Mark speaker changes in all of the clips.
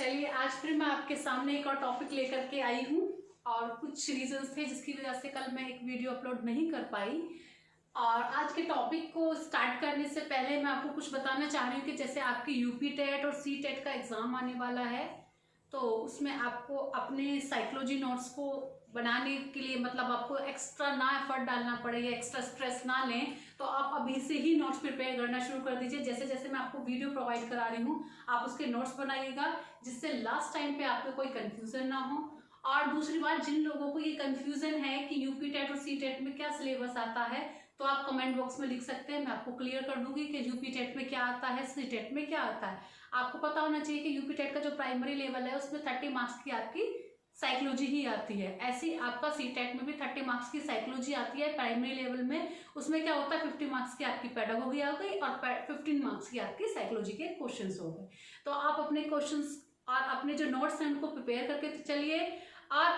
Speaker 1: चलिए आज फिर मैं आपके सामने एक और टॉपिक लेकर के आई हूँ और कुछ रीजंस थे जिसकी वजह से कल मैं एक वीडियो अपलोड नहीं कर पाई। और आज के टॉपिक को स्टार्ट करने से पहले मैं आपको कुछ बताना चाह रही हूँ कि जैसे आपकी यूपी टेट और सी टेट का एग्ज़ाम आने वाला है, तो उसमें आपको अपने साइकोलॉजी नोट्स को बनाने के लिए मतलब आपको एक्स्ट्रा ना एफर्ट डालना पड़े या एक्स्ट्रा स्ट्रेस ना लें, तो आप अभी से ही नोट्स प्रिपेयर करना शुरू कर दीजिए। जैसे जैसे मैं आपको वीडियो प्रोवाइड करा रही हूँ आप उसके नोट्स बनाइएगा, जिससे लास्ट टाइम पे आपको कोई कंफ्यूजन ना हो। और दूसरी बात, जिन लोगों को ये कंफ्यूजन है कि यूपी टेट और सी टेट में क्या सिलेबस आता है, तो आप कमेंट बॉक्स में लिख सकते हैं, मैं आपको क्लियर कर दूंगी कि यूपी टेट में क्या आता है, सी टेट में क्या आता है। आपको पता होना चाहिए कि यूपी टेट का जो प्राइमरी लेवल है उसमें 30 मार्क्स की आपकी साइकोलॉजी ही आती है। ऐसी आपका सी टेट में भी 30 मार्क्स की साइकोलॉजी आती है प्राइमरी लेवल में। उसमें क्या होता है, 50 मार्क्स की आपकी पेडागोगी आ गई और 15 मार्क्स की आपकी साइकोलॉजी के क्वेश्चंस हो गए। तो आप अपने क्वेश्चंस और अपने जो नोट्स हैं उनको प्रिपेयर करके चलिए। और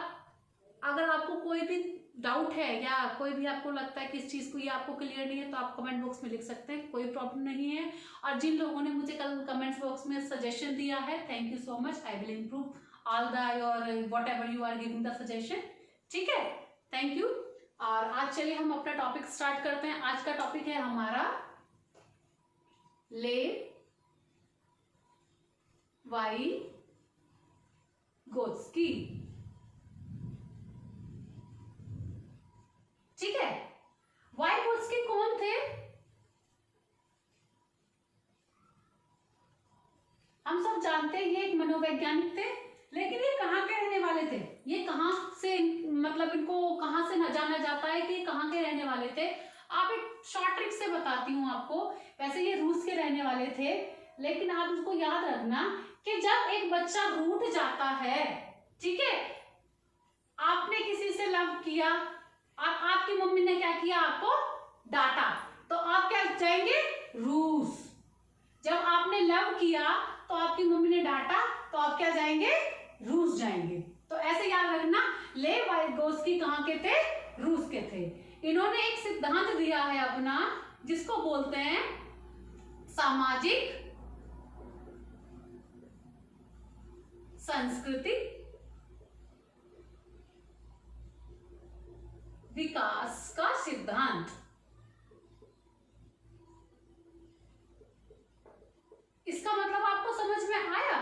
Speaker 1: अगर आपको कोई भी डाउट है या कोई भी आपको लगता है कि इस चीज़ को ये आपको क्लियर नहीं है, तो आप कमेंट बॉक्स में लिख सकते हैं, कोई प्रॉब्लम नहीं है। और जिन लोगों ने मुझे कल कमेंट्स बॉक्स में सजेशन दिया है, thank you so much. I will improve all the your whatever you are giving the suggestion. ठीक है, थैंक यू। और आज चलिए हम अपना टॉपिक स्टार्ट करते हैं। आज का टॉपिक है हमारा ले वाई गोत्स्की। ठीक है, वाइगोत्स्की कौन थे? हम सब जानते हैं ये एक मनोवैज्ञानिक थे, लेकिन ये कहाँ के रहने वाले थे? ये कहाँ से मतलब इनको कहाँ से न जाना जाता है कि कहाँ के रहने वाले थे? आप एक शॉर्ट ट्रिक से बताती हूँ आपको। वैसे ये रूस के रहने वाले थे, लेकिन आप इसको याद रखना कि जब एक बच्चा रूठ जाता है, ठीक है, आपने किसी से लव किया और आपकी मम्मी ने क्या किया, आपको डांटा, तो आप क्या जाएंगे? रूस। जब आपने लव किया तो आपकी मम्मी ने डांटा, तो आप क्या जाएंगे? रूस जाएंगे। तो ऐसे याद रखना, ले वाइगोत्स्की कहाँ के थे? रूस के थे। इन्होंने एक सिद्धांत दिया है अपना, जिसको बोलते हैं सामाजिक सांस्कृतिक विकास का सिद्धांत। इसका मतलब आपको समझ में आया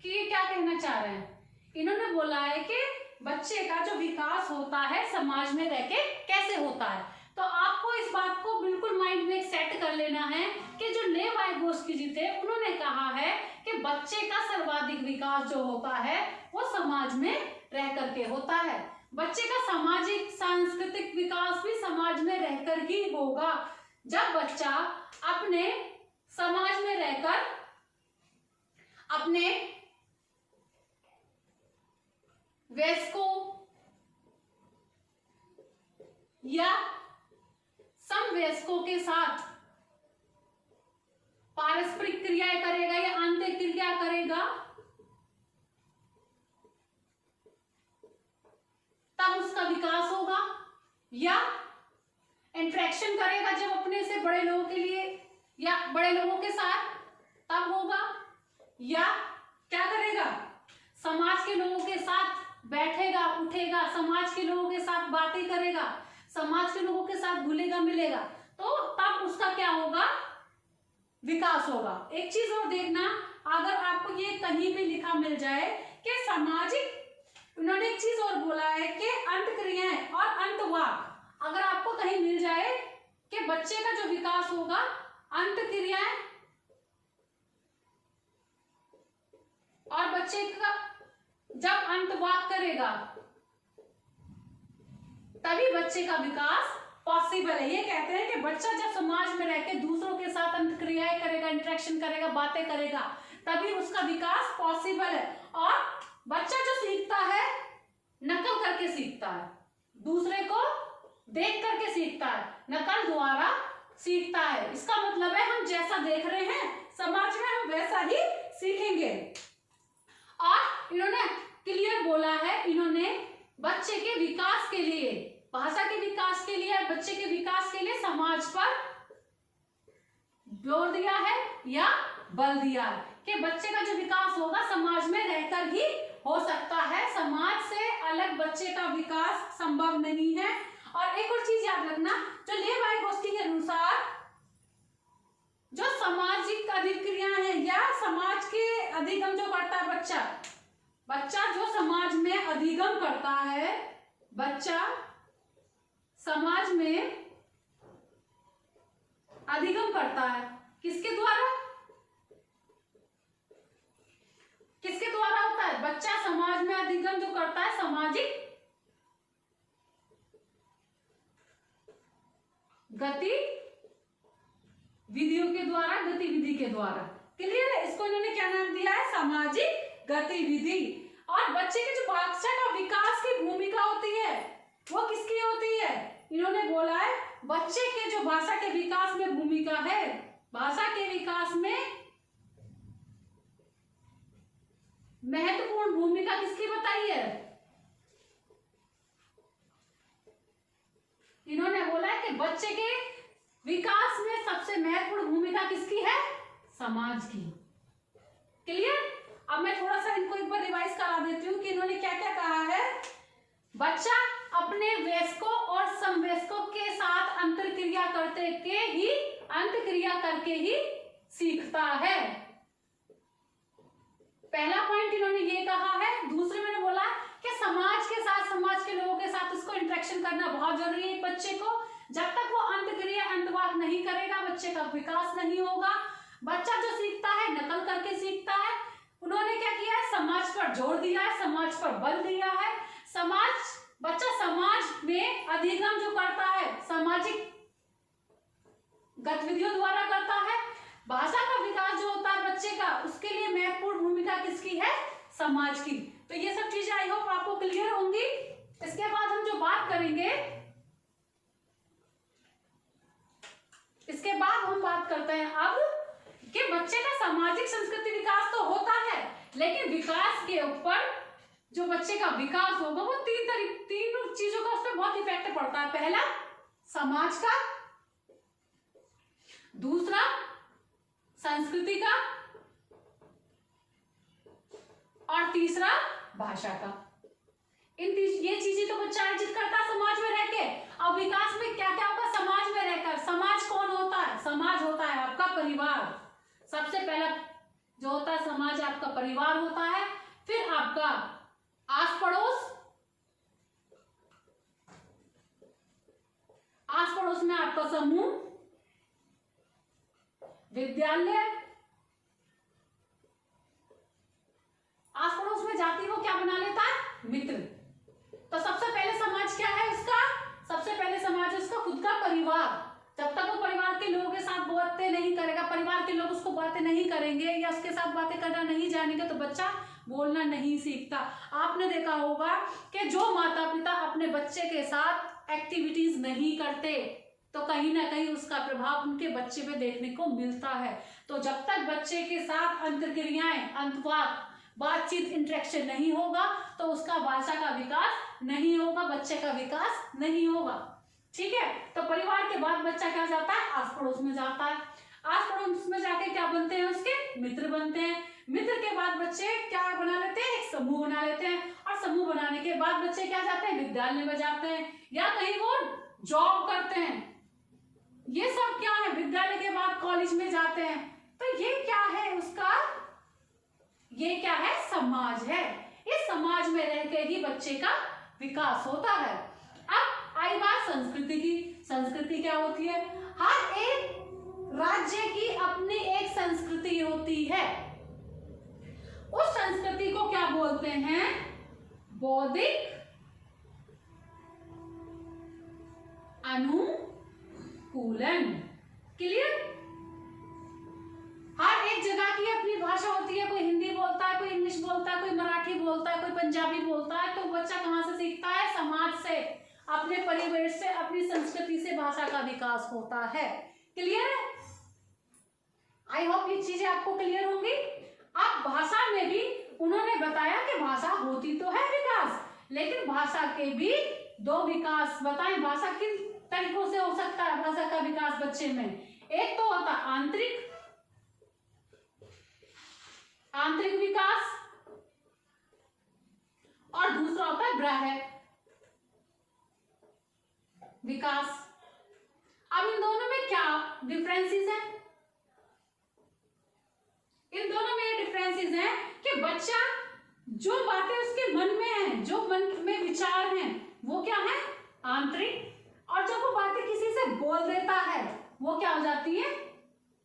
Speaker 1: कि ये क्या कहना चाह रहे हैं? इन्होंने बोला है कि बच्चे का जो विकास होता है समाज में रह के कैसे होता है। तो आपको इस बात को बिल्कुल माइंड में सेट कर लेना है कि जो ले वाइगोत्स्की जी थे, उन्होंने कहा है कि बच्चे का सर्वाधिक विकास जो होता है वो समाज में रह करके होता है। बच्चे का सामाजिक सांस्कृतिक विकास भी समाज में रहकर ही होगा। जब बच्चा अपने समाज में रहकर अपने वयस्कों या समवयस्कों के साथ पारस्परिक क्रियाएं करेगा या आंतरिक क्रिया करेगा, तब उसका विकास होगा। या इंटरेक्शन करेगा जब अपने से बड़े लोगों के लिए या बड़े लोगों के साथ, तब होगा। या क्या करेगा? समाज के लोगों के साथ बैठेगा उठेगा, समाज के लोगों के साथ बातें करेगा, समाज के लोगों के साथ घुलेगा मिलेगा, तो तब उसका क्या होगा? विकास होगा। एक चीज और देखना, अगर आपको ये कहीं भी लिखा मिल जाए कि सामाजिक, उन्होंने एक चीज और बोला है कि अंतक्रियाएं और अंतवाक, अगर आपको कहीं मिल जाए कि बच्चे का जो विकास होगा अंतक्रियाएं और बच्चे का जब अंतवाक करेगा तभी बच्चे का विकास पॉसिबल है। ये कहते हैं कि बच्चा जब समाज में रह के दूसरों के साथ अंतक्रियाएं करेगा, इंटरेक्शन करेगा, बातें करेगा, तभी उसका विकास पॉसिबल है। और बच्चा जो सीखता है नकल करके सीखता है, दूसरे को देख करके सीखता है, नकल द्वारा सीखता है। इसका मतलब है हम जैसा देख रहे हैं समाज में हम वैसा ही सीखेंगे। और इन्होंने क्लियर बोला है, इन्होंने बच्चे के विकास के लिए, भाषा के विकास के लिए, बच्चे के विकास के लिए समाज पर जोर दिया है या बल दिया है कि बच्चे का जो विकास होगा समाज में रहकर ही हो सकता है, समाज से अलग बच्चे का विकास संभव नहीं है। और एक और चीज याद रखना, जो लेव-वाइगोत्स्की के अनुसार जो सामाजिक अधिक्रियाएं हैं या समाज के अधिगम जो करता है बच्चा जो समाज में अधिगम करता है, बच्चा समाज में अधिगम करता है किसके द्वारा होता है? बच्चा समाज में अधिगम जो करता है सामाजिक गतिविधि के द्वारा। क्लियर है? इसको इन्होंने क्या नाम दिया है? सामाजिक गतिविधि। और बच्चे के जो भाषा का विकास की भूमिका होती है वो किसकी होती है? इन्होंने बोला है बच्चे के जो भाषा के विकास में भूमिका है, भाषा के विकास में महत्वपूर्ण भूमिका किसकी बताई है? इन्होंने बोला है कि बच्चे के विकास में सबसे महत्वपूर्ण भूमिका किसकी है? समाज की। क्लियर? अब मैं थोड़ा सा इनको एक बार रिवाइज करा देती हूँ कि इन्होंने क्या क्या कहा है। बच्चा अपने वयस्कों और समवयस्कों के साथ अंतरक्रिया करके ही सीखता है। पहला पॉइंट इन्होंने ये कहा है। दूसरे मैंने बोला कि समाज के साथ, समाज के लोगों के साथ उसको इंटरेक्शन करना बहुत जरूरी है बच्चे को। जब तक वो अंतक्रिया अंतवाक नहीं करेगा बच्चे का विकास नहीं होगा। बच्चा जो सीखता है नकल करके सीखता है। उन्होंने क्या किया है? समाज पर जोर दिया है, समाज पर बल दिया है। बच्चा समाज में अधिगम जो करता है सामाजिक गतिविधियों द्वारा करता है। भाषा का विकास जो होता है बच्चे का, उसके लिए महत्वपूर्ण भूमिका किसकी है? समाज की। तो ये सब चीजें आई होप आपको क्लियर होंगी। इसके बाद हम जो बात करेंगे, इसके बाद हम बात करते हैं अब कि बच्चे का सामाजिक संस्कृति विकास तो होता है, लेकिन विकास के ऊपर जो बच्चे का विकास होगा वो तीन चीजों का उस पर बहुत इफेक्ट पड़ता है। पहला समाज का, दूसरा संस्कृति का, और तीसरा भाषा का। ये चीजें तो बच्चा अर्जित करता है समाज में रहकर। अब विकास में क्या क्या होगा? समाज में रहकर। समाज कौन होता है? समाज होता है आपका परिवार। सबसे पहला जो होता है समाज आपका परिवार होता है, फिर आपका आस पड़ोस में आपका समूह, विद्यालय, आस पड़ोस में जाति को क्या बना लेता है? मित्र। तो सबसे पहले समाज क्या है उसका? सबसे पहले समाज है उसका खुद का परिवार। जब तक वो परिवार के लोगों के साथ बातें नहीं करेगा, परिवार के लोग उसको बातें नहीं करेंगे या उसके साथ बातें करना नहीं जानेंगे, तो बच्चा बोलना नहीं सीखता। आपने देखा होगा कि जो माता पिता अपने बच्चे के साथ एक्टिविटीज नहीं करते तो कहीं ना कहीं उसका प्रभाव उनके बच्चे पे देखने को मिलता है। तो जब तक बच्चे के साथ अंतर्क्रियाएं, अंतवाक, बातचीत, इंटरेक्शन नहीं होगा तो उसका भाषा का विकास नहीं होगा, बच्चे का विकास नहीं होगा। ठीक है? तो परिवार के बाद बच्चा क्या जाता है? आस पड़ोस में जाता है। आस पड़ोस में जाके क्या बनते हैं? उसके मित्र बनते हैं। मित्र के बाद बच्चे क्या बना लेते हैं? एक समूह बना लेते हैं। और समूह बनाने के बाद बच्चे क्या जाते हैं? विद्यालय में जाते हैं या कहीं वो जॉब करते हैं। ये सब क्या है? विद्यालय के बाद कॉलेज में जाते हैं। तो ये क्या है उसका? ये क्या है? समाज है। इस समाज में रहकर ही बच्चे का विकास होता है। अब आई बात संस्कृति की। संस्कृति क्या होती है? हर एक राज्य की अपनी एक संस्कृति होती है। उस संस्कृति को क्या बोलते हैं? बौद्धिक अनुकूलन। क्लियर? हर एक जगह की अपनी भाषा होती है। कोई हिंदी बोलता है, कोई इंग्लिश बोलता है, कोई मराठी बोलता है, कोई पंजाबी बोलता है। तो बच्चा कहाँ से सीखता है? समाज से, अपने परिवेश से, अपनी संस्कृति से भाषा का विकास होता है। क्लियर है? आई होप ये चीजें आपको क्लियर होंगी। अब भाषा में भी उन्होंने बताया कि भाषा होती तो है विकास, लेकिन भाषा के भी दो विकास बताएं। भाषा किन तरीकों से हो सकता है भाषा का विकास बच्चे में? एक तो होता आंतरिक विकास। अब इन दोनों में क्या डिफरेंसेस हैं? इन दोनों में ये डिफरेंसेस हैं कि बच्चा जो बातें उसके मन में है, जो मन में विचार हैं, वो क्या है? आंतरिक। और जब वो बातें किसी से बोल देता है वो क्या हो जाती है?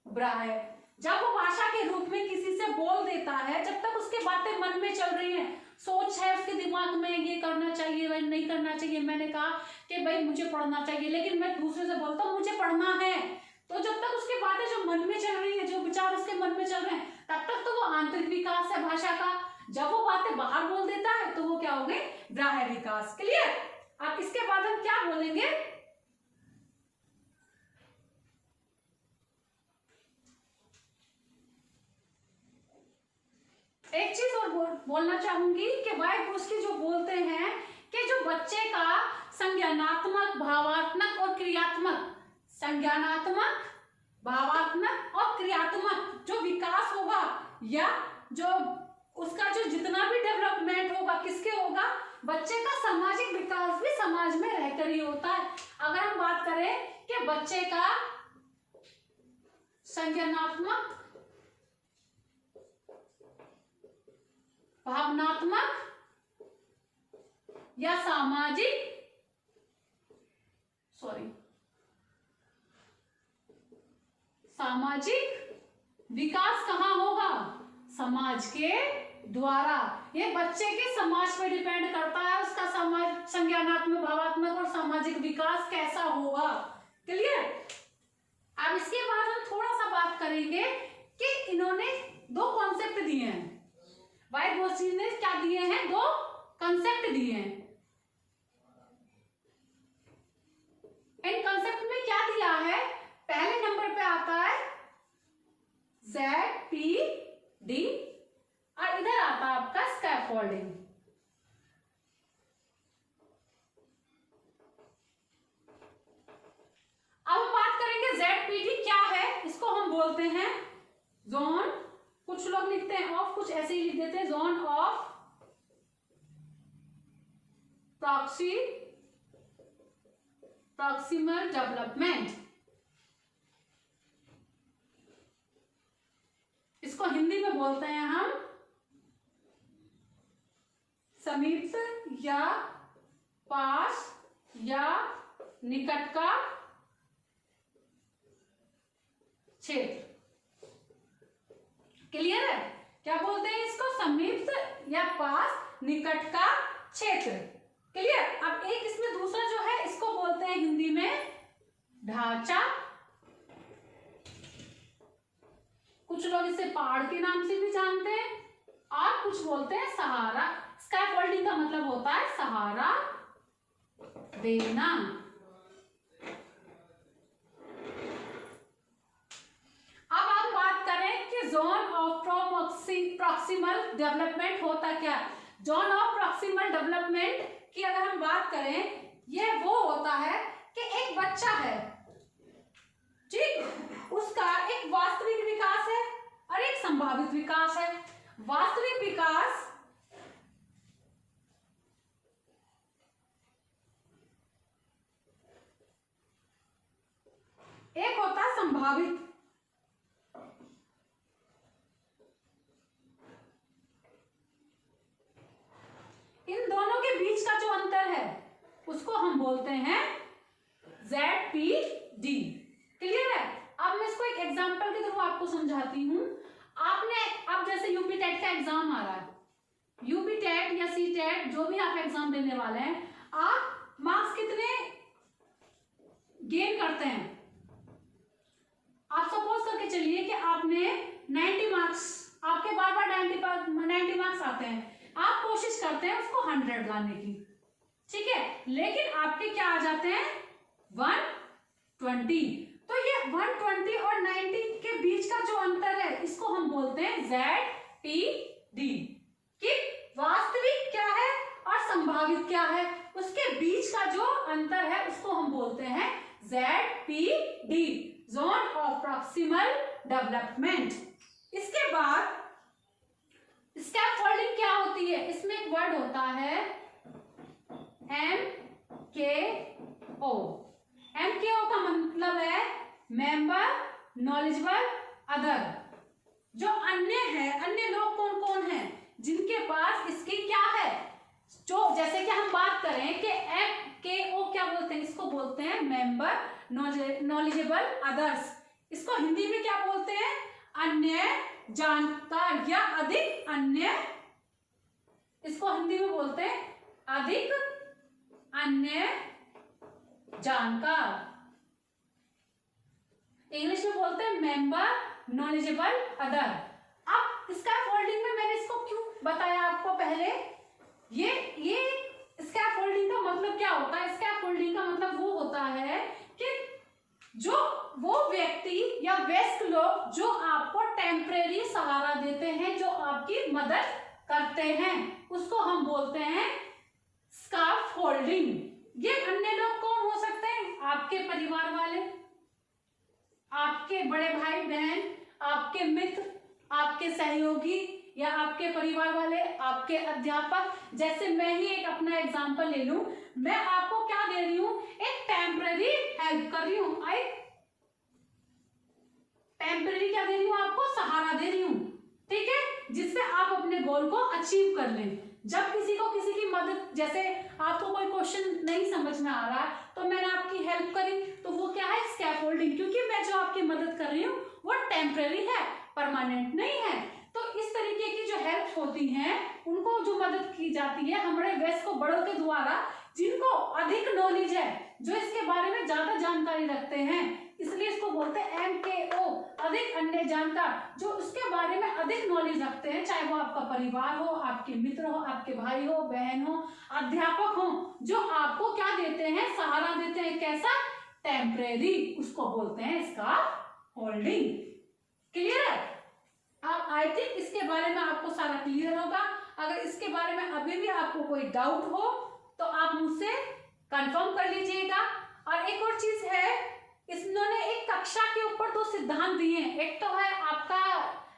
Speaker 1: बाह्य। जब वो भाषा के रूप में किसी से बोल देता है, जब तक उसके बातें मन में चल रही हैं, सोच है उसके दिमाग में, ये करना चाहिए वह नहीं करना चाहिए, मैंने कहा कि भाई मुझे पढ़ना चाहिए, लेकिन मैं दूसरे से बोलता हूँ मुझे पढ़ना है, तो जब तक उसकी बातें जो मन में चल रही है, जो विचार उसके मन में चल रहे हैं, तब तक तो वो आंतरिक विकास है भाषा का। जब वो बातें बाहर बोल देता है तो वो क्या हो गए? बाह्य विकास। क्लियर? अब इसके बाद हम क्या बोलेंगे? एक चीज और बोलना चाहूंगी कि वाइगोत्स्की जो बोलते हैं कि जो बच्चे का संज्ञानात्मक, भावात्मक और क्रियात्मक, संज्ञानात्मक, भावात्मक और क्रियात्मक जो विकास होगा, या जो उसका जो जितना भी डेवलपमेंट होगा, किसके होगा? बच्चे का सामाजिक विकास भी समाज में रहकर ही होता है। अगर हम बात करें कि बच्चे का संज्ञानात्मक, भावनात्मक या सामाजिक विकास कहाँ होगा? समाज के द्वारा। ये बच्चे के समाज पे डिपेंड करता है, उसका समाज संज्ञानात्मक, भावात्मक और सामाजिक विकास कैसा होगा। क्लियर? अब इसके बाद हम थोड़ा सा बात करेंगे कि इन्होंने दो कॉन्सेप्ट दिए हैं, वाइगोत्स्की ने क्या दिए हैं? दो कंसेप्ट दिए हैं। इन कंसेप्ट में क्या दिया है? पहले नंबर पे आता है ZPD और इधर आता है आपका स्कैफोल्डिंग। अब हम बात करेंगे ZPD क्या है। इसको हम बोलते हैं जोन, कुछ लोग लिखते हैं ऑफ, कुछ ऐसे ही लिख देते हैं, जोन ऑफ प्रॉक्सिमल डेवलपमेंट। इसको हिंदी में बोलते हैं हम समीप या पास या निकट का क्षेत्र। क्लियर है? क्या बोलते हैं इसको? समीप या पास, निकट का क्षेत्र। क्लियर? अब एक इसमें दूसरा जो है, इसको बोलते हैं हिंदी में ढांचा। कुछ लोग इसे पहाड़ के नाम से भी जानते हैं और कुछ बोलते हैं सहारा। स्कैफोल्डिंग का मतलब होता है सहारा देना। अब हम बात करें कि जोन ऑफ प्रॉक्सिमल डेवलपमेंट होता क्या? जोन ऑफ प्रॉक्सिमल डेवलपमेंट की अगर हम बात करें, ये वो होता है कि एक बच्चा है, ठीक, उसका एक वास्तविक विकास है और एक संभावित विकास है। वास्तविक विकास एक होता है संभावित। इन दोनों के बीच का जो अंतर है उसको हम बोलते हैं ZPD। क्लियर है? अब मैं इसको एक एग्जांपल के थ्रू आपको समझाती हूं। आपने अब जैसे यूपी टेट का एग्जाम आ रहा है, यूपी टेट या सी टेट जो भी आप एग्जाम देने वाले हैं, आप मार्क्स कितने गेन करते हैं? आप सपोज करके चलिए कि आपने 90 मार्क्स, आपके बार बार 90 मार्क्स आते हैं, आप कोशिश करते हैं उसको 100 लाने की, ठीक है, लेकिन आपके क्या आ जाते हैं? 120। तो ये 120 और 90 के बीच का जो अंतर है इसको हम बोलते हैं ZPD। कि वास्तविक क्या है और संभावित क्या है, उसके बीच का जो अंतर है उसको हम बोलते हैं ZPD, zone of proximal development. इसके बाद स्कैफोल्डिंग क्या होती है? इसमें एक वर्ड होता है MKO, MKO का मतलब है मेंबर, नॉलेजेबल, अदर। जो अन्य है, अन्य लोग कौन कौन है जिनके पास इसकी क्या है, जो जैसे कि हम बात करें कि MKO क्या बोलते हैं, इसको बोलते हैं मेंबर, नॉलेजेबल, अदर्स। इसको हिंदी में क्या बोलते हैं, अन्य जानकार या अधिक अन्य। इसको हिंदी में बोलते हैं अधिक अन्य जानकार। इंग्लिश में बोलते हैं मेंबर, नॉलेजेबल, अदर। अब स्कैफोल्डिंग में मैंने इसको क्यों बताया आपको पहले, ये स्कैफोल्डिंग का मतलब क्या होता है। स्कैफोल्डिंग का मतलब वो होता है कि जो वो व्यक्ति या वयस्क लोग जो आपको टेम्परेरी सहारा देते हैं, जो आपकी मदद करते हैं, उसको हम बोलते हैं स्कैफोल्डिंग। ये अन्य लोग कौन हो सकते हैं, आपके परिवार वाले, आपके बड़े भाई बहन, आपके मित्र, आपके सहयोगी या आपके परिवार वाले, आपके अध्यापक। जैसे मैं ही एक अपना एग्जांपल ले लूं, मैं आपको क्या दे रही हूं, एक टेम्पररी हेल्प कर रही हूं, टेम्पररी क्या दे रही हूं, आपको सहारा दे रही हूं, ठीक है, जिससे आप अपने गोल को अचीव कर लें। जब किसी को किसी की मदद, जैसे आपको कोई क्वेश्चन नहीं समझ में आ रहा तो मैंने आपकी हेल्प करी, तो वो क्या है, स्कैफोल्डिंग, क्योंकि मैं जो आपकी मदद कर रही हूँ वो टेम्पररी है, परमानेंट नहीं है। तो इस तरीके की जो हेल्प होती हैं, उनको जो मदद की जाती है हमारे वयस्क बड़ों के द्वारा, जिनको अधिक नॉलेज है, जो इसके बारे में ज्यादा जानकारी रखते हैं, इसलिए इसको बोलते हैं MKO, अधिक अन्य जानकार, जो उसके बारे में अधिक नॉलेज रखते हैं, चाहे वो आपका परिवार हो, आपके मित्र हो, आपके भाई हो, बहन हो, अध्यापक हो, जो आपको क्या देते हैं, सहारा देते हैं, कैसा, टेम्परेरी, उसको बोलते हैं स्कैफोल्डिंग। क्लियर है। अब आई थिंक इसके बारे में आपको सारा क्लियर होगा। अगर इसके बारे में अभी भी आपको कोई डाउट हो तो आप मुझसे कंफर्म कर लीजिएगा। और एक और चीज है, इन्होंने एक कक्षा के ऊपर दो सिद्धांत दिए हैं, एक तो है आपका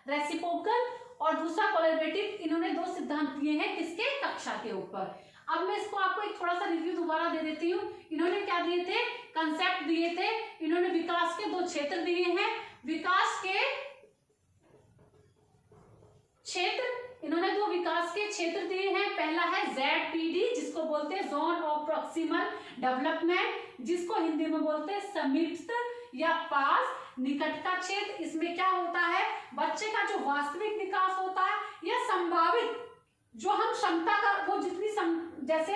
Speaker 1: रेसिप्रोकल और दूसरा कोलैबोरेटिव। इन्होंने दो सिद्धांत दिए हैं किसके, कक्षा के ऊपर। अब मैं इसको आपको एक थोड़ा सा रिव्यू दोबारा दे देती हूँ। इन्होंने क्या दिए थे, कंसेप्ट दिए थे, इन्होंने विकास के दो क्षेत्र दिए हैं, विकास के क्षेत्र, इन्होंने दो विकास के क्षेत्र दिए हैं। पहला है ZPD, जिसको बोलते हैं जोन ऑफ प्रॉक्सिमल डेवलपमेंट, जिसको हिंदी में बोलते हैं समीपस्थ या पास, निकट का क्षेत्र। इसमें क्या होता है, बच्चे का जो वास्तविक विकास होता है या संभावित, जो हम क्षमता का, वो जितनी जैसे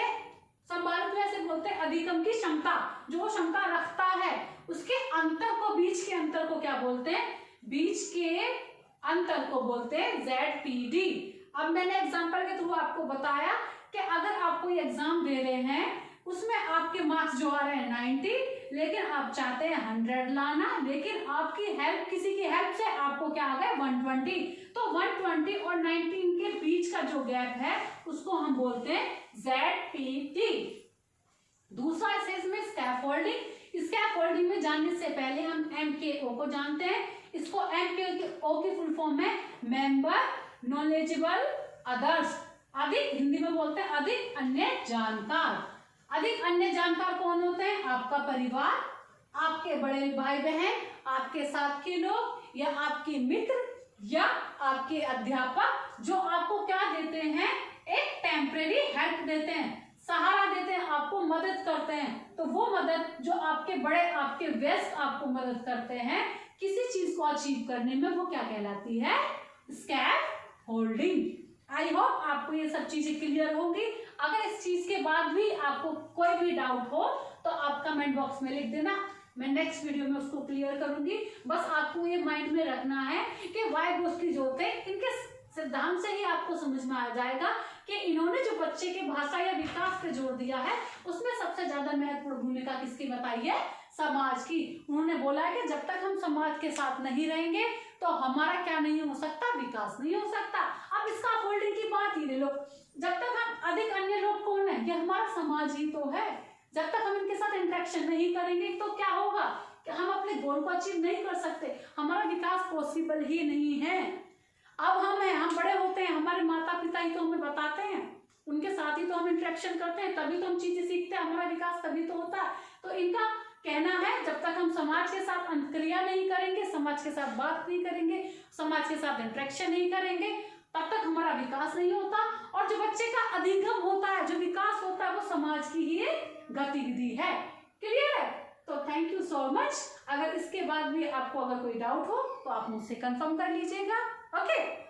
Speaker 1: संभावित में ऐसे बोलते हैं अधिगम की क्षमता, जो वो क्षमता रखता है, उसके अंतर को, बीच के अंतर को क्या बोलते हैं, बीच के अंतर को बोलते हैं ZPD। अब मैंने एग्जांपल के थ्रू आपको बताया कि अगर आप कोई एग्जाम दे रहे हैं, उसमें आपके मार्क्स जो आ रहे हैं 90, लेकिन आप चाहते हैं 100 लाना, लेकिन आपकी हेल्प, किसी की हेल्प से आपको क्या आ गया 120, तो 120 और 19 के बीच का जो गैप है उसको हम बोलते हैं ZPD। दूसरा इसमें स्कैफोल्डिंग। स्कैफोल्डिंग में जानने से पहले हम MKO को जानते हैं। इसको MKO की फुल फॉर्म है मेंबर, नॉलेजेबल, अदर्स। अधिक, हिंदी में बोलते हैं अधिक अन्य जानकार। अधिक अन्य जानकार कौन होते हैं, आपका परिवार, आपके बड़े भाई बहन, आपके साथ के लोग, या आपके मित्र, या आपके अध्यापक, जो आपको क्या देते हैं, एक टेम्परेरी हेल्प देते हैं, सहारा देते हैं, आपको मदद करते हैं। तो वो मदद जो आपके बड़े, आपके वयस्क आपको मदद करते हैं किसी चीज को अचीव करने में, वो क्या कहलाती है, स्कैफोल्डिंग। आई होप आपको ये सब चीजें क्लियर होंगी। अगर इस चीज के बाद भी आपको कोई भी डाउट हो तो आप कमेंट बॉक्स में लिख देना, मैं नेक्स्ट वीडियो में उसको क्लियर करूंगी। बस आपको ये माइंड में रखना है कि वाई गोष्ठी जो होते हैं, इनके सिद्धांत से ही आपको समझ में आ जाएगा कि इन्होंने जो बच्चे के भाषा या विकास पे जोर दिया है, उसमें सबसे ज्यादा महत्वपूर्ण भूमिका किसकी बताई है, समाज की। उन्होंने बोला है कि जब तक हम समाज के साथ नहीं रहेंगे तो हमारा क्या नहीं हो सकता, विकास नहीं हो सकता। अब इसका फोल्डिंग की बात ही ले लो, जब तक हम, अधिक अन्य लोग कौन है, ये हमारा समाज ही तो है। जब तक हम इनके साथ इंटरेक्शन नहीं करेंगे तो क्या होगा कि हम अपने गोल को अचीव नहीं कर सकते, हमारा विकास पॉसिबल ही नहीं है। अब हम बड़े होते हैं, हमारे माता पिता ही तो हमें बताते हैं, उनके साथ ही तो हम इंटरेक्शन करते हैं, तभी तो हम चीजें सीखते हैं, हमारा विकास तभी तो होता है। तो इनका कहना है, जब तक हम समाज के साथ अंतक्रिया नहीं करेंगे, समाज के साथ बात नहीं करेंगे, समाज के साथ इंटरेक्शन नहीं करेंगे, तब तक हमारा विकास नहीं होता। और जो बच्चे का अधिगम होता है, जो विकास होता है, वो समाज की ही एक गतिविधि है। क्लियर है? तो थैंक यू सो मच। अगर इसके बाद भी आपको अगर कोई डाउट हो तो आप मुझसे कंफर्म कर लीजिएगा। ओके।